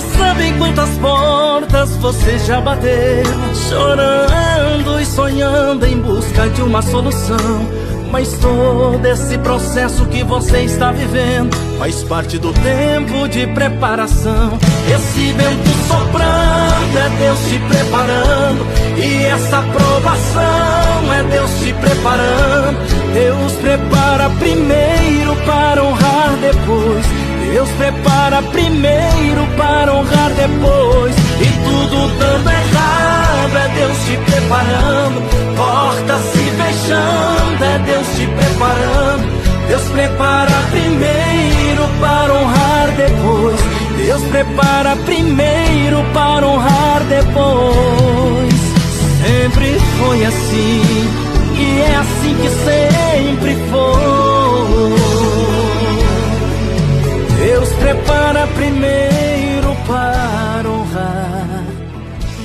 sabem quantas portas você já bateu, chorando e sonhando em busca de uma solução. Mas todo esse processo que você está vivendo faz parte do tempo de preparação. Esse vento soprando é Deus te preparando, e essa provação é Deus te preparando. Deus prepara primeiro para honrar depois. Deus prepara primeiro para honrar depois. E tudo dando errado é Deus te preparando. Portas se fechando é Deus te preparando. Deus prepara primeiro para honrar depois. Deus prepara primeiro para honrar depois. Sempre foi assim, e é assim que sempre foi. Deus prepara primeiro para honrar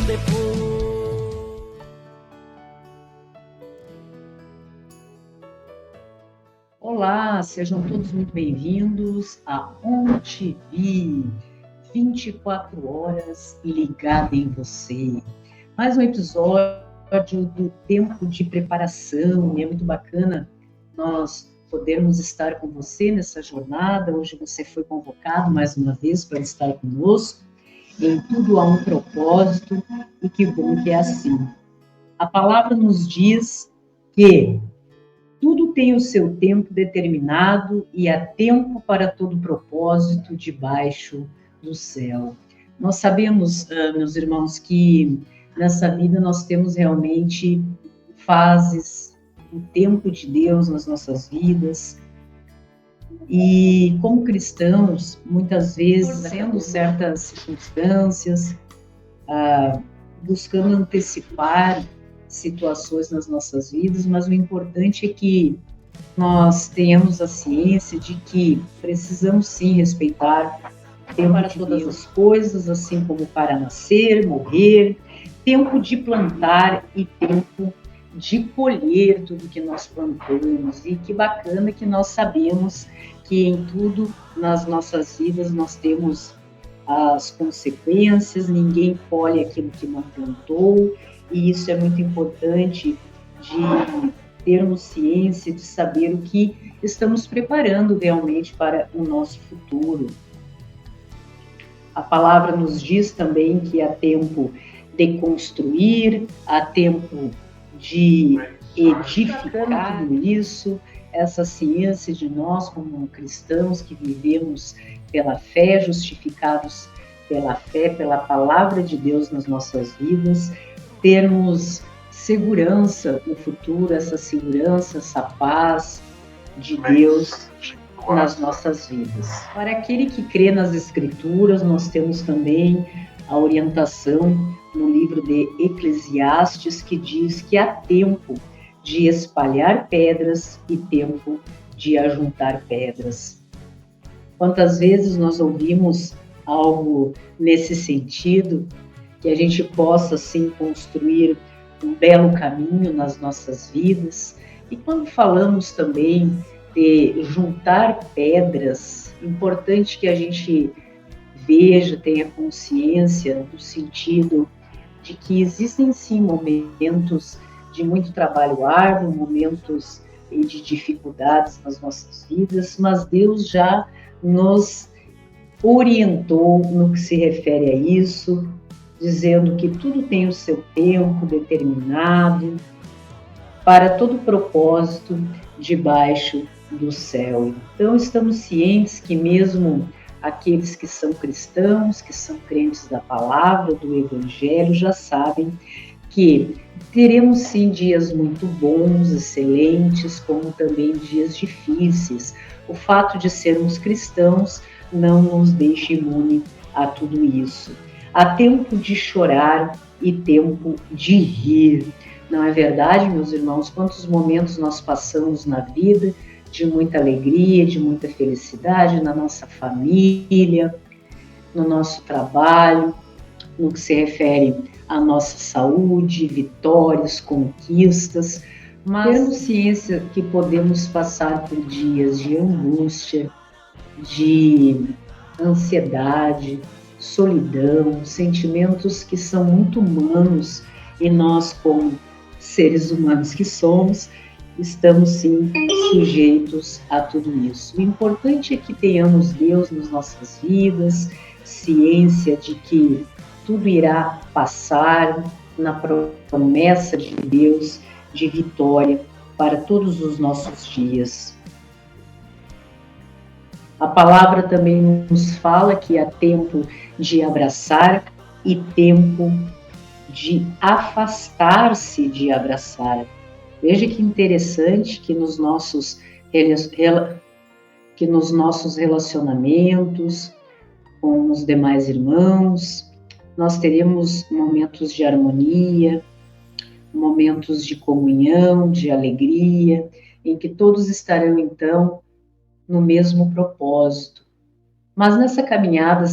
depois. Olá, sejam todos muito bem-vindos a OnTV, 24 horas ligada em você. Mais um episódio do tempo de preparação, e é muito bacana nós podermos estar com você nessa jornada. Hoje você foi convocado mais uma vez para estar conosco. Em tudo há um propósito, e que bom que é assim. A palavra nos diz que tudo tem o seu tempo determinado e há tempo para todo propósito debaixo do céu. Nós sabemos, meus irmãos, que nessa vida nós temos realmente fases, o tempo de Deus nas nossas vidas. E como cristãos, muitas vezes, sendo certas circunstâncias, buscando antecipar situações nas nossas vidas, mas o importante é que nós tenhamos a ciência de que precisamos sim respeitar tempo para todas as coisas, assim como para nascer, morrer, tempo de plantar e tempo de colher tudo que nós plantamos. E que bacana que nós sabemos que em tudo nas nossas vidas nós temos as consequências, ninguém colhe aquilo que não plantou, e isso é muito importante de termos ciência, de saber o que estamos preparando realmente para o nosso futuro. A palavra nos diz também que há tempo de construir, há tempo de edificar tudo isso, essa ciência de nós como cristãos que vivemos pela fé, justificados pela fé, pela palavra de Deus nas nossas vidas, termos segurança no futuro, essa segurança, essa paz de Deus nas nossas vidas. Para aquele que crê nas Escrituras, nós temos também a orientação no livro de Eclesiastes, que diz que há tempo de espalhar pedras e tempo de ajuntar pedras. Quantas vezes nós ouvimos algo nesse sentido, que a gente possa, sim, construir um belo caminho nas nossas vidas. E quando falamos também de juntar pedras, importante que a gente veja, tenha consciência do sentido de que existem, sim, momentos de muito trabalho árduo, momentos de dificuldades nas nossas vidas, mas Deus já nos orientou no que se refere a isso, dizendo que tudo tem o seu tempo determinado para todo propósito debaixo do céu. Então, estamos cientes que mesmo aqueles que são cristãos, que são crentes da palavra, do evangelho, já sabem que teremos sim dias muito bons, excelentes, como também dias difíceis. O fato de sermos cristãos não nos deixa imune a tudo isso. Há tempo de chorar e tempo de rir. Não é verdade, meus irmãos? Quantos momentos nós passamos na vida de muita alegria, de muita felicidade na nossa família, no nosso trabalho, no que se refere à nossa saúde, vitórias, conquistas, mas temos ciência que podemos passar por dias de angústia, de ansiedade, solidão, sentimentos que são muito humanos, e nós, como seres humanos que somos, estamos sim sujeitos a tudo isso. O importante é que tenhamos Deus nas nossas vidas, ciência de que tudo irá passar, na promessa de Deus de vitória para todos os nossos dias. A palavra também nos fala que há tempo de abraçar e tempo de afastar-se de abraçar. Veja que interessante que nos nossos relacionamentos com os demais irmãos, nós teremos momentos de harmonia, momentos de comunhão, de alegria, em que todos estarão, então, no mesmo propósito. Mas nessa caminhada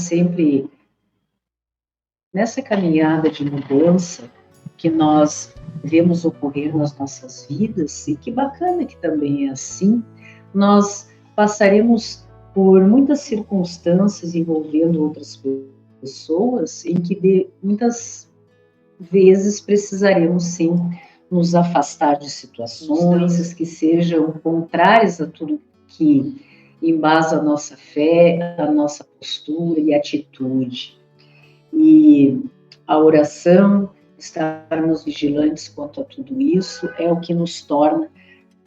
de mudança que nós vemos ocorrer nas nossas vidas, e que bacana que também é assim, nós passaremos por muitas circunstâncias envolvendo outras pessoas, em que muitas vezes precisaremos sim nos afastar de situações que sejam contrárias a tudo que embasa a nossa fé, a nossa postura e atitude. E a oração, estarmos vigilantes quanto a tudo isso, é o que nos torna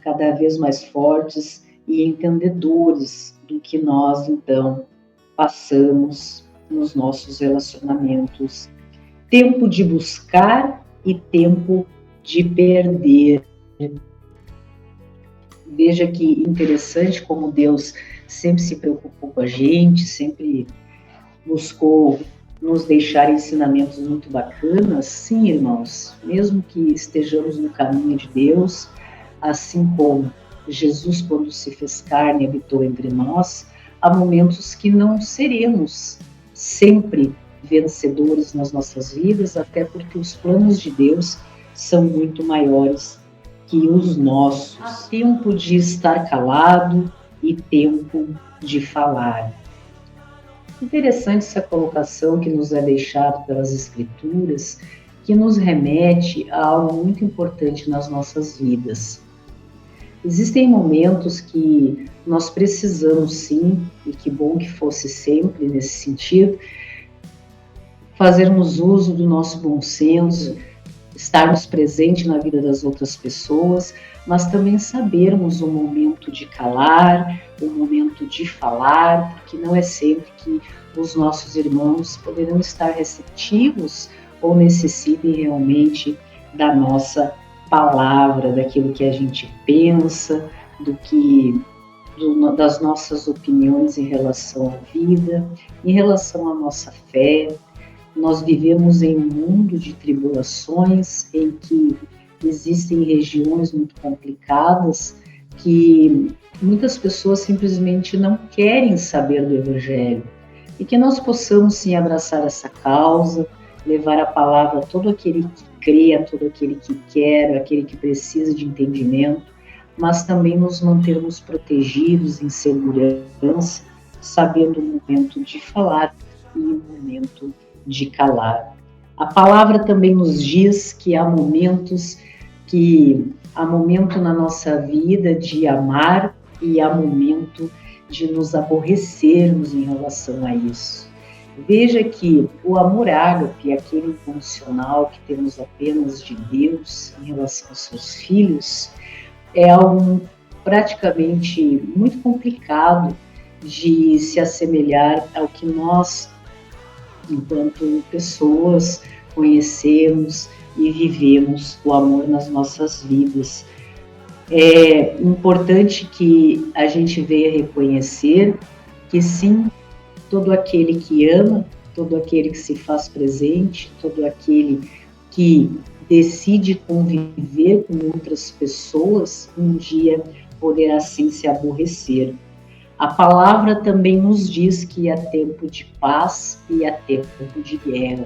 cada vez mais fortes e entendedores do que nós, então, passamos nos nossos relacionamentos. Tempo de buscar e tempo de perder. Veja que interessante como Deus sempre se preocupou com a gente, sempre buscou nos deixar ensinamentos muito bacanas. Sim, irmãos, mesmo que estejamos no caminho de Deus, assim como Jesus, quando se fez carne, habitou entre nós, há momentos que não seremos sempre vencedores nas nossas vidas, até porque os planos de Deus são muito maiores que os nossos. Há tempo de estar calado e tempo de falar. Interessante essa colocação que nos é deixada pelas Escrituras, que nos remete a algo muito importante nas nossas vidas. Existem momentos que nós precisamos sim, e que bom que fosse sempre nesse sentido, fazermos uso do nosso bom senso, estarmos presentes na vida das outras pessoas, mas também sabermos o momento de calar, o momento de falar, porque não é sempre que os nossos irmãos poderão estar receptivos ou necessitem realmente da nossa palavra, daquilo que a gente pensa, das nossas opiniões em relação à vida, em relação à nossa fé. Nós vivemos em um mundo de tribulações, em que existem regiões muito complicadas, que muitas pessoas simplesmente não querem saber do Evangelho. E que nós possamos sim abraçar essa causa, levar a palavra a todo aquele que crê, a todo aquele que quer, aquele que precisa de entendimento, mas também nos mantermos protegidos em segurança, sabendo o momento de falar e o momento de calar. A palavra também nos diz que há momento na nossa vida de amar e há momento de nos aborrecermos em relação a isso. Veja que o amor ágape, aquele incondicional que temos apenas de Deus em relação aos seus filhos, é algo praticamente muito complicado de se assemelhar ao que nós, enquanto pessoas, conhecemos e vivemos o amor nas nossas vidas. É importante que a gente venha reconhecer que sim, todo aquele que ama, todo aquele que se faz presente, todo aquele que decide conviver com outras pessoas, um dia poderá sim se aborrecer. A palavra também nos diz que há tempo de paz e há tempo de guerra.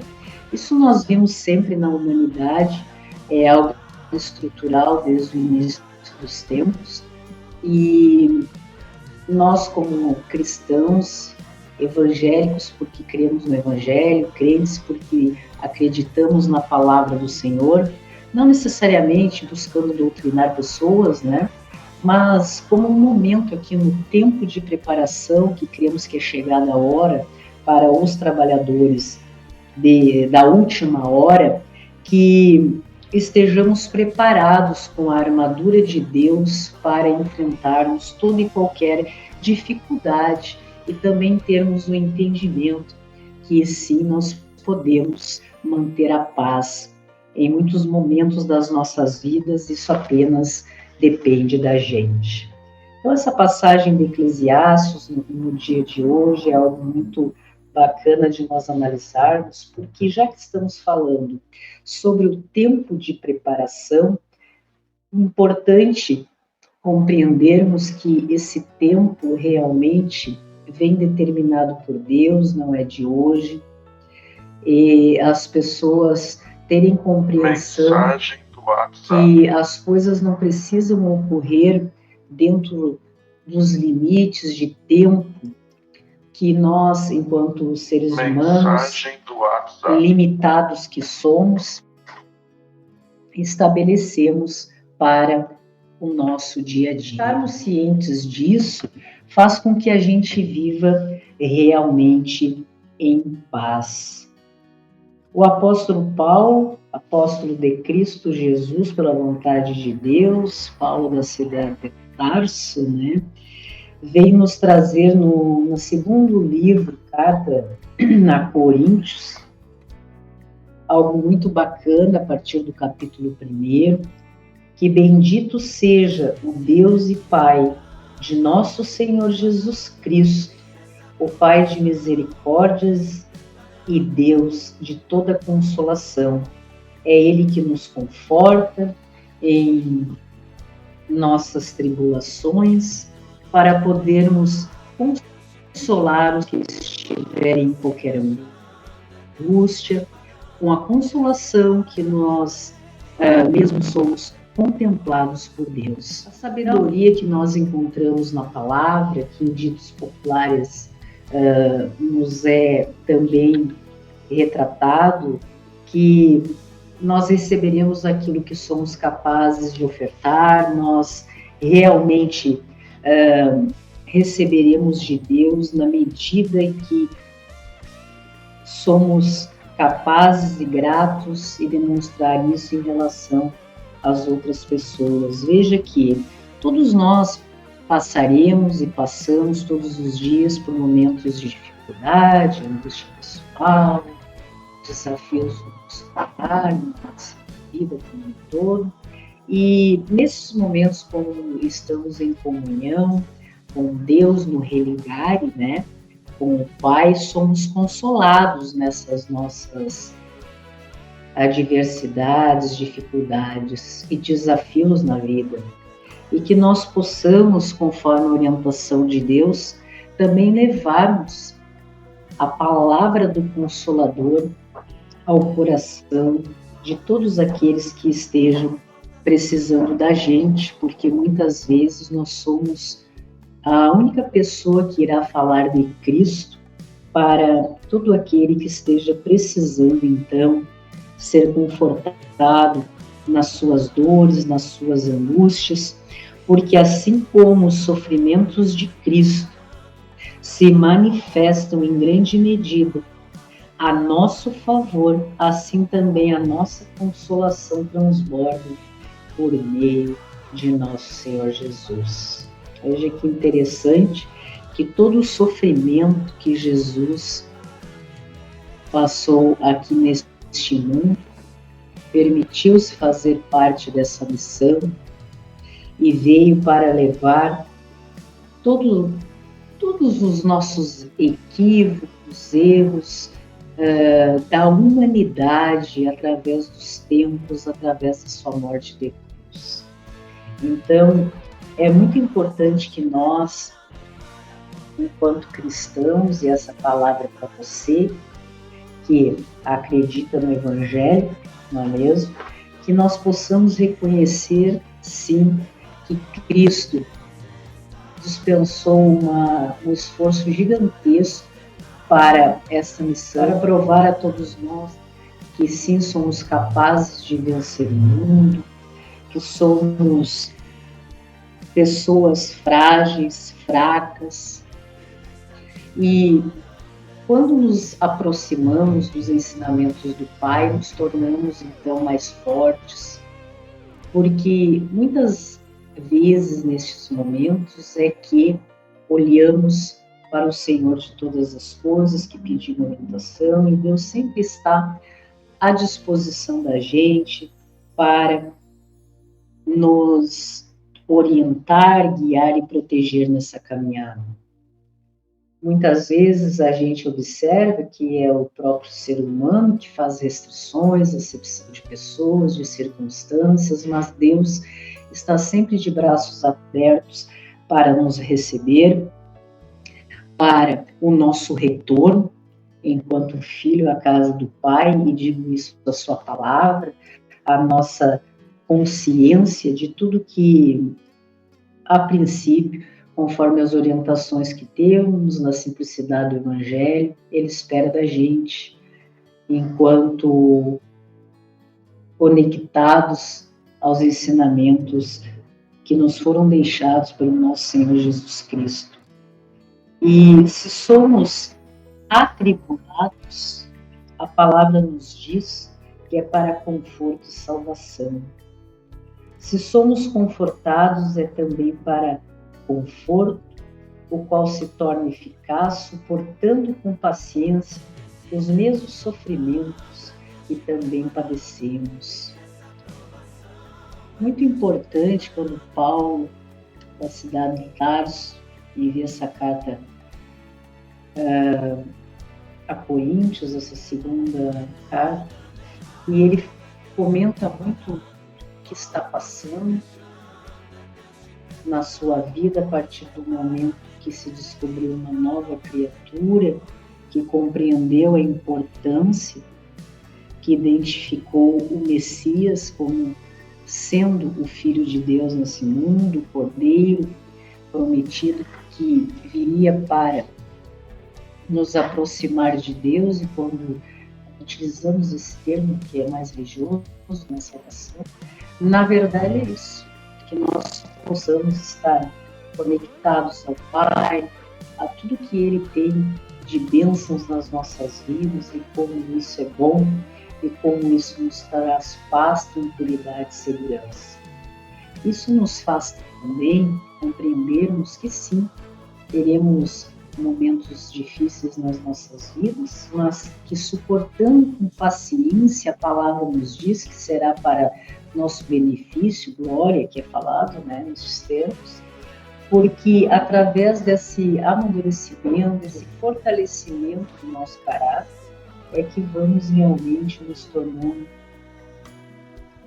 Isso nós vimos sempre na humanidade, é algo estrutural desde o início dos tempos, e nós como cristãos evangélicos porque cremos no Evangelho, crentes porque acreditamos na palavra do Senhor, não necessariamente buscando doutrinar pessoas, né? Mas como um momento aqui no tempo de preparação, que cremos que é chegada a hora para os trabalhadores da última hora, que estejamos preparados com a armadura de Deus para enfrentarmos toda e qualquer dificuldade e também termos o entendimento que sim, nós podemos manter a paz em muitos momentos das nossas vidas, isso apenas depende da gente. Então, essa passagem de Eclesiastes no dia de hoje é algo muito bacana de nós analisarmos, porque já que estamos falando sobre o tempo de preparação, é importante compreendermos que esse tempo realmente vem determinado por Deus, não é de hoje, e as pessoas terem compreensão que as coisas não precisam ocorrer dentro dos limites de tempo que nós, enquanto seres humanos limitados que somos, estabelecemos para o nosso dia a dia. Estarmos cientes disso faz com que a gente viva realmente em paz. O apóstolo Paulo, apóstolo de Cristo Jesus pela vontade de Deus, Paulo da cidade de Tarso, né, veio nos trazer no segundo livro, carta a Coríntios, algo muito bacana a partir do capítulo 1, que bendito seja o Deus e Pai de nosso Senhor Jesus Cristo, o Pai de misericórdias e Deus de toda consolação. É Ele que nos conforta em nossas tribulações, para podermos consolar os que estiverem em qualquer angústia, com a consolação que nós mesmos somos contemplados por Deus. A sabedoria que nós encontramos na palavra, que em ditos populares nos é também retratado, que nós receberemos aquilo que somos capazes de ofertar, nós realmente receberemos de Deus na medida em que somos capazes e gratos e demonstrar isso em relação às outras pessoas. Veja que todos nós passaremos e passamos todos os dias por momentos de dificuldade, angústia pessoal, desafios no trabalho, na nossa vida como um todo. E nesses momentos, como estamos em comunhão com Deus no religar, né, com o Pai, somos consolados nessas nossas adversidades, dificuldades e desafios na vida. E que nós possamos, conforme a orientação de Deus, também levarmos a palavra do Consolador ao coração de todos aqueles que estejam precisando da gente, porque muitas vezes nós somos a única pessoa que irá falar de Cristo para todo aquele que esteja precisando, então, ser confortado nas suas dores, nas suas angústias, porque assim como os sofrimentos de Cristo se manifestam em grande medida a nosso favor, assim também a nossa consolação transborda por meio de nosso Senhor Jesus. Veja que interessante que todo o sofrimento que Jesus passou aqui neste mundo, permitiu-se fazer parte dessa missão e veio para levar todos os nossos equívocos, erros da humanidade através dos tempos, através da sua morte de cruz. Então, é muito importante que nós, enquanto cristãos, e essa palavra para você, que acredita no Evangelho, não é mesmo? Que nós possamos reconhecer, sim, que Cristo dispensou um esforço gigantesco para essa missão, para provar a todos nós que sim, somos capazes de vencer o mundo, que somos pessoas frágeis, fracas. E quando nos aproximamos dos ensinamentos do Pai, nos tornamos então mais fortes, porque muitas vezes nestes momentos é que olhamos para o Senhor de todas as coisas, que pedimos orientação, e Deus sempre está à disposição da gente para nos orientar, guiar e proteger nessa caminhada. Muitas vezes a gente observa que é o próprio ser humano que faz restrições, acepção de pessoas, de circunstâncias, mas Deus está sempre de braços abertos para nos receber, para o nosso retorno, enquanto filho à casa do Pai, e digo isso da sua palavra, a nossa consciência de tudo que, a princípio, conforme as orientações que temos, na simplicidade do Evangelho, Ele espera da gente, enquanto conectados aos ensinamentos que nos foram deixados pelo nosso Senhor Jesus Cristo. E se somos atribulados, a palavra nos diz que é para conforto e salvação. Se somos confortados, é também para conforto, o qual se torna eficaz, suportando com paciência os mesmos sofrimentos que também padecemos. Muito importante quando Paulo, da cidade de Tarso, envia essa carta a Coríntios, essa segunda carta, e ele comenta muito o que está passando na sua vida a partir do momento que se descobriu uma nova criatura, que compreendeu a importância, que identificou o Messias como sendo o Filho de Deus nesse mundo, o Cordeiro prometido que viria para nos aproximar de Deus. E quando utilizamos esse termo, que é mais religioso, na salvação, na verdade é isso, que nós possamos estar conectados ao Pai, a tudo que Ele tem de bênçãos nas nossas vidas, e como isso é bom, e como isso nos traz paz, tranquilidade e segurança. Isso nos faz também compreendermos que sim, teremos momentos difíceis nas nossas vidas, mas que suportando com paciência, a palavra nos diz que será para nosso benefício, glória, que é falado, nesses termos, porque através desse amadurecimento, desse fortalecimento do nosso caráter, é que vamos realmente nos tornando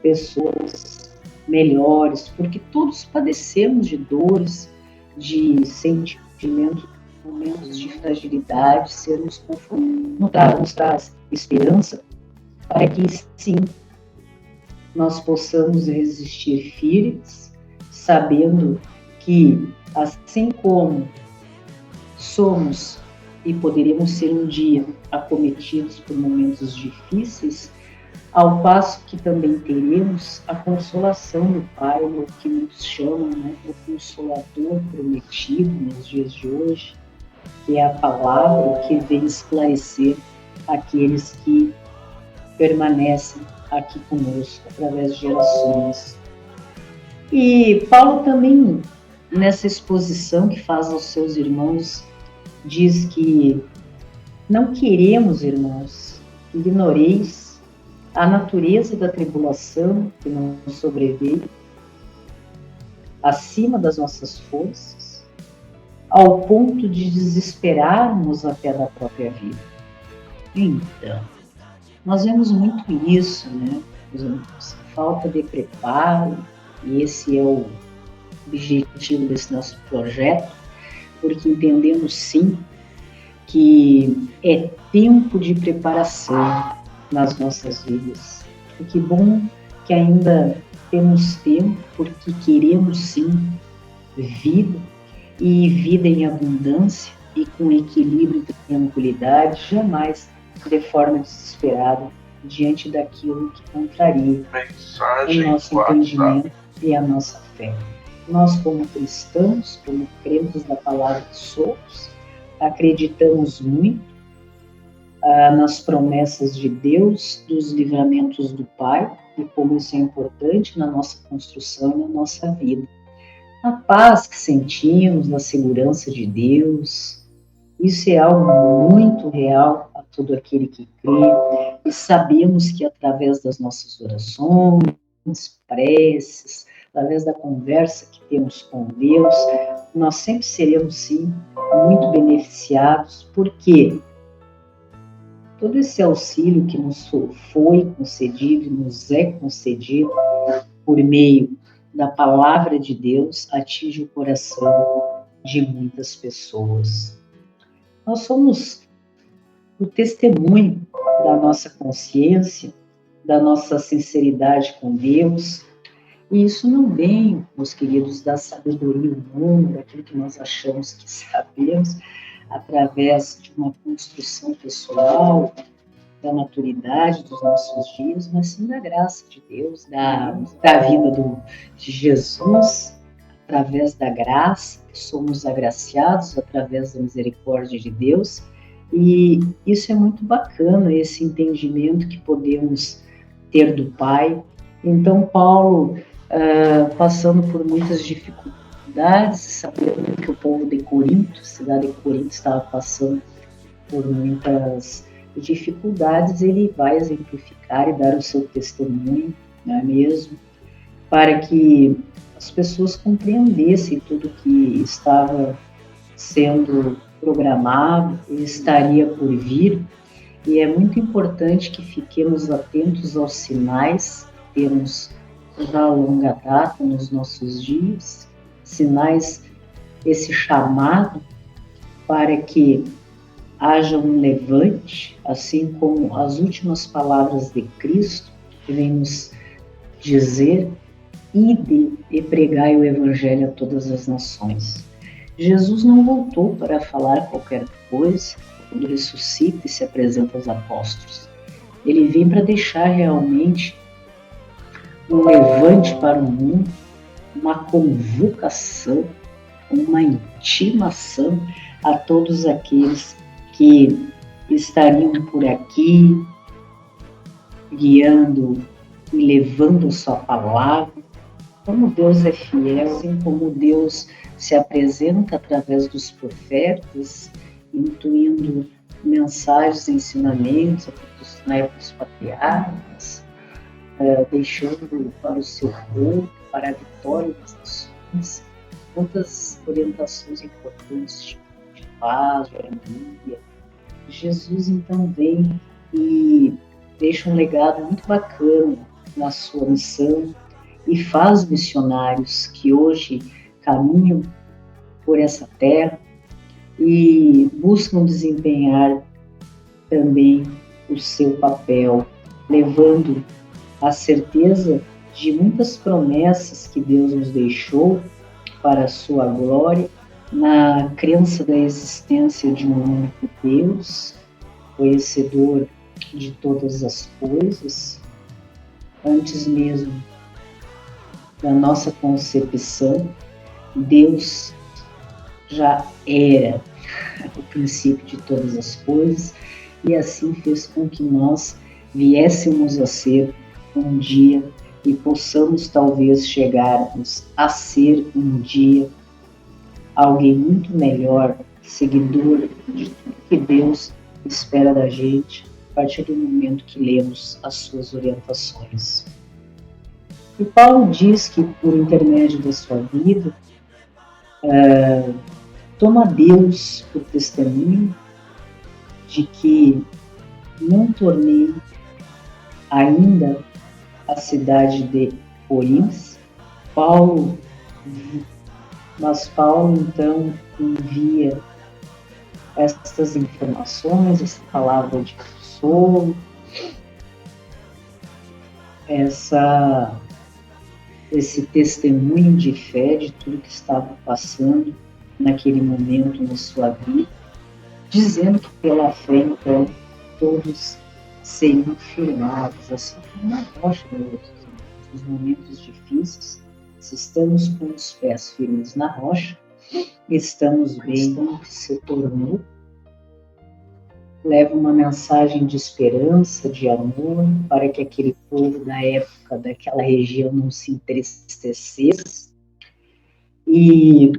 pessoas melhores, porque todos padecemos de dores, de sentimentos, momentos de fragilidade, sermos confortados, nos traz esperança para que sim, nós possamos resistir firmes, sabendo que assim como somos e poderíamos ser um dia acometidos por momentos difíceis, ao passo que também teremos a consolação do Pai, o que muitos chamam, o Consolador prometido nos dias de hoje, que é a palavra que vem esclarecer aqueles que permanecem aqui conosco através de gerações. E Paulo também, nessa exposição que faz aos seus irmãos, diz que não queremos, irmãos, que ignoreis a natureza da tribulação que nos sobreveio acima das nossas forças, ao ponto de desesperarmos até da própria vida. Então, nós vemos muito isso, falta de preparo, e esse é o objetivo desse nosso projeto, porque entendemos sim que é tempo de preparação nas nossas vidas. E que bom que ainda temos tempo, porque queremos sim vida, e vida em abundância, e com equilíbrio e tranquilidade, jamais de forma desesperada, diante daquilo que contraria o nosso entendimento e a nossa fé. Nós, como cristãos, como crentes da palavra que somos, acreditamos muito nas promessas de Deus, dos livramentos do Pai, e como isso é importante na nossa construção e na nossa vida. A paz que sentimos, a segurança de Deus, isso é algo muito real a todo aquele que crê, e sabemos que através das nossas orações, preces, através da conversa que temos com Deus, nós sempre seremos, sim, muito beneficiados, porque todo esse auxílio que nos foi concedido, nos é concedido por meio da palavra de Deus, atinge o coração de muitas pessoas. Nós somos o testemunho da nossa consciência, da nossa sinceridade com Deus, e isso não vem, meus queridos, da sabedoria humana, daquilo que nós achamos que sabemos, através de uma construção pessoal, da maturidade dos nossos dias, mas sim da graça de Deus, da vida de Jesus, através da graça, que somos agraciados através da misericórdia de Deus, e isso é muito bacana, esse entendimento que podemos ter do Pai. Então, Paulo, passando por muitas dificuldades, sabendo que o povo de Corinto, a cidade de Corinto, estava passando por muitas dificuldades, ele vai exemplificar e dar o seu testemunho, não é mesmo? Para que as pessoas compreendessem tudo que estava sendo programado e estaria por vir. E é muito importante que fiquemos atentos aos sinais que temos já a longa data nos nossos dias, sinais, esse chamado para que haja um levante, assim como as últimas palavras de Cristo, que vem nos dizer: ide e pregai o Evangelho a todas as nações. Jesus não voltou para falar qualquer coisa quando ressuscita e se apresenta aos apóstolos. Ele vem para deixar realmente um levante para o mundo, uma convocação, uma intimação a todos aqueles que estariam por aqui, guiando e levando sua palavra. Como Deus é fiel, assim como Deus se apresenta através dos profetas, intuindo mensagens, ensinamentos dos patriarcas, deixando para o seu povo, para a vitória das nações, quantas orientações importantes de paz, de harmonia. Jesus então vem e deixa um legado muito bacana na sua missão e faz missionários que hoje caminham por essa terra e buscam desempenhar também o seu papel, levando a certeza de muitas promessas que Deus nos deixou para a sua glória, na crença da existência de um único Deus, conhecedor de todas as coisas, antes mesmo da nossa concepção. Deus já era o princípio de todas as coisas e assim fez com que nós viéssemos a ser um dia e possamos talvez chegarmos a ser um dia alguém muito melhor, seguidor de tudo que Deus espera da gente a partir do momento que lemos as suas orientações. E Paulo diz que, por intermédio da sua vida, toma Deus por testemunho de que não tornei ainda a cidade de Corinto. Mas Paulo então envia estas informações, essa palavra de consolo, esse testemunho de fé de tudo que estava passando naquele momento na sua vida, dizendo que pela fé, então, todos seriam firmados, assim como na rocha, nos momentos difíceis. Se estamos com os pés firmes na rocha, estamos bem com o que se tornou. Leva uma mensagem de esperança, de amor, para que aquele povo da época, daquela região, não se entristecesse. E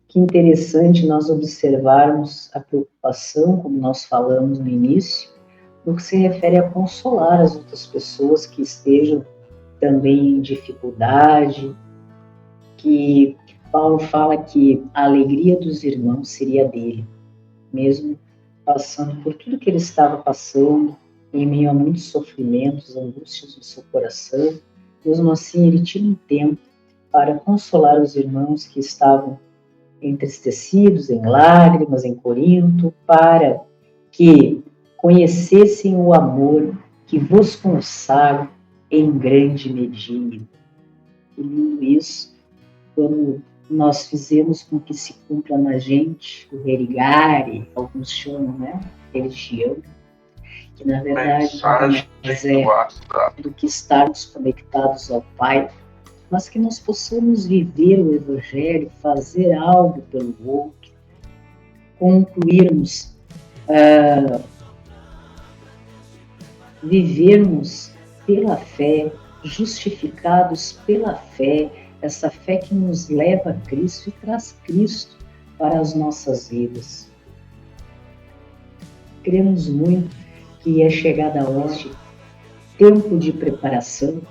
que interessante nós observarmos a preocupação, como nós falamos no início, no que se refere a consolar as outras pessoas que estejam também em dificuldade, que Paulo fala que a alegria dos irmãos seria dele, mesmo passando por tudo que ele estava passando, em meio a muitos sofrimentos, angústias no seu coração, mesmo assim ele tinha um tempo para consolar os irmãos que estavam entristecidos, em lágrimas, em Corinto, para que conhecessem o amor que vos consagra em grande medida. Que lindo isso, quando nós fizemos com que se cumpra na gente o religare, alguns chamam, né, religião, que na verdade mas é do que estarmos conectados ao Pai, mas que nós possamos viver o Evangelho, fazer algo pelo outro, concluirmos, vivermos pela fé, justificados pela fé, essa fé que nos leva a Cristo e traz Cristo para as nossas vidas. Cremos muito que é chegada a hora, tempo de preparação,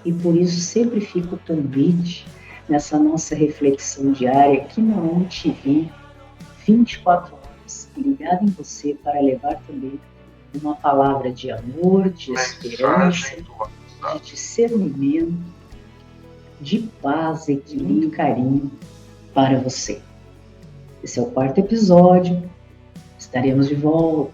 e por isso sempre fica o convite nessa nossa reflexão diária aqui na ONTV, 24 horas, ligada em você para levar também uma palavra de amor, de esperança, de discernimento, de paz, equilíbrio e carinho para você. Esse é o 4º episódio, estaremos de volta